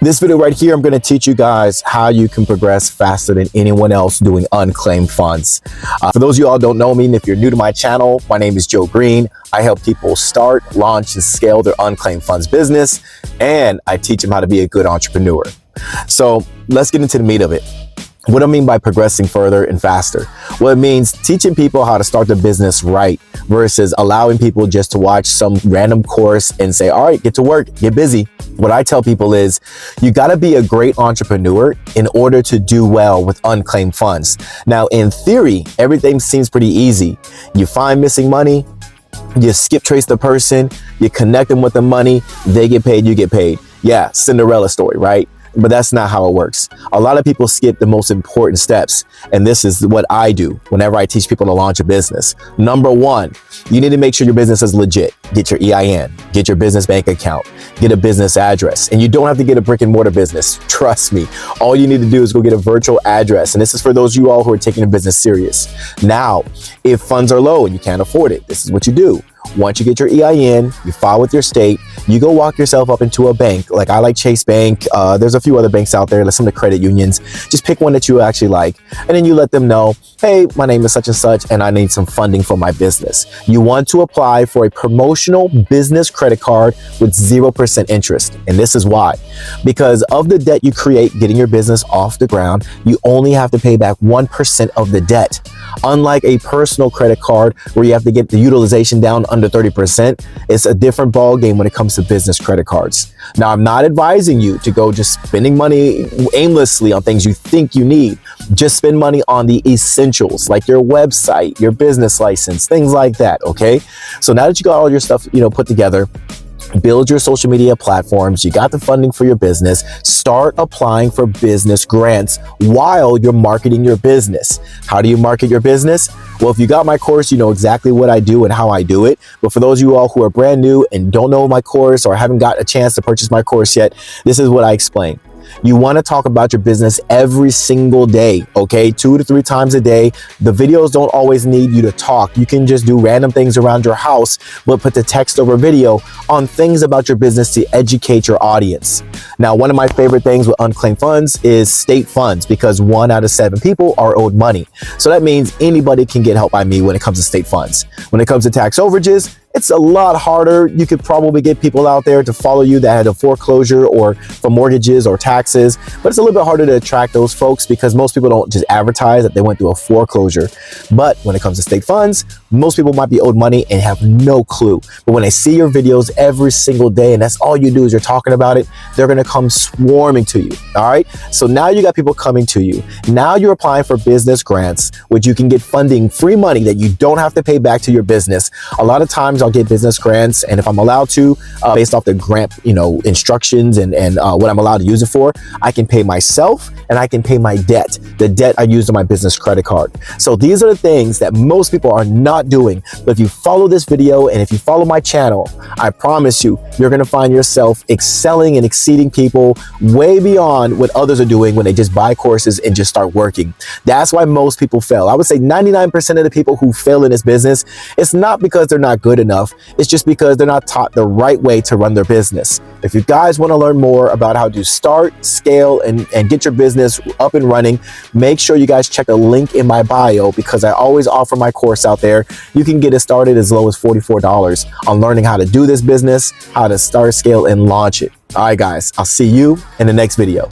This video right here, I'm going to teach you guys how you can progress faster than anyone else doing unclaimed funds. For those of you all don't know me, and if you're new to my channel, my name is Joe Green. I help people start, launch, and scale their unclaimed funds business, and I teach them how to be a good entrepreneur. So let's get into the meat of it. What do I mean by progressing further and faster? Well, it means teaching people how to start their business right versus allowing people just to watch some random course and say, all right, get to work, get busy. What I tell people is you got to be a great entrepreneur in order to do well with unclaimed funds. Now, in theory, everything seems pretty easy. You find missing money, you skip trace the person, you connect them with the money, they get paid, you get paid. Yeah, Cinderella story, right? But that's not how it works. A lot of people skip the most important steps. And this is what I do whenever I teach people to launch a business. Number one, you need to make sure your business is legit. Get your EIN, get your business bank account, get a business address. And you don't have to get a brick and mortar business. Trust me. All you need to do is go get a virtual address. And this is for those of you all who are taking a business serious. Now, if funds are low and you can't afford it, this is what you do. Once you get your EIN, you file with your state, you go walk yourself up into a bank. Like I like Chase Bank. There's a few other banks out there, like some of the credit unions. Just pick one that you actually like. And then you let them know, hey, my name is such and such, and I need some funding for my business. You want to apply for a promotional business credit card with 0% interest. And this is why. Because of the debt you create getting your business off the ground, you only have to pay back 1% of the debt. Unlike a personal credit card where you have to get the utilization down under 30%, it's a different ball game when it comes to business credit cards. Now, I'm not advising you to go just spending money aimlessly on things you think you need. Just spend money on the essentials like your website, your business license, things like that, okay? So now that you got all your stuff, put together, build your social media platforms, you got the funding for your business, start applying for business grants while you're marketing your business. How do you market your business? Well, if you got my course, you know exactly what I do and how I do it. But for those of you all who are brand new and don't know my course or haven't got a chance to purchase my course yet, this is what I explain. You want to talk about your business every single day, okay? 2 to 3 times a day. The videos don't always need you to talk. You can just do random things around your house, but put the text over video on things about your business to educate your audience. Now, one of my favorite things with unclaimed funds is state funds because 1 out of 7 people are owed money. So that means anybody can get help by me when it comes to state funds. When it comes to tax overages, it's a lot harder. You could probably get people out there to follow you that had a foreclosure or for mortgages or taxes, but it's a little bit harder to attract those folks because most people don't just advertise that they went through a foreclosure. But when it comes to state funds, most people might be owed money and have no clue. But when they see your videos every single day and that's all you do is you're talking about it, they're going to come swarming to you. All right. So now you got people coming to you. Now you're applying for business grants, which you can get funding, free money that you don't have to pay back to your business. A lot of times I'll get business grants, and if I'm allowed to, based off the grant, instructions and what I'm allowed to use it for, I can pay myself and I can pay my debt, the debt I used on my business credit card. So these are the things that most people are not doing. But if you follow this video and if you follow my channel, I promise you, you're going to find yourself excelling and exceeding people way beyond what others are doing when they just buy courses and just start working. That's why most people fail. I would say 99% of the people who fail in this business, it's not because they're not good enough. It's just because they're not taught the right way to run their business. If you guys want to learn more about how to start, scale, and get your business up and running, make sure you guys check the link in my bio because I always offer my course out there. You can get it started as low as $44 on learning how to do this business, how to start, scale, and launch it. All right, guys, I'll see you in the next video.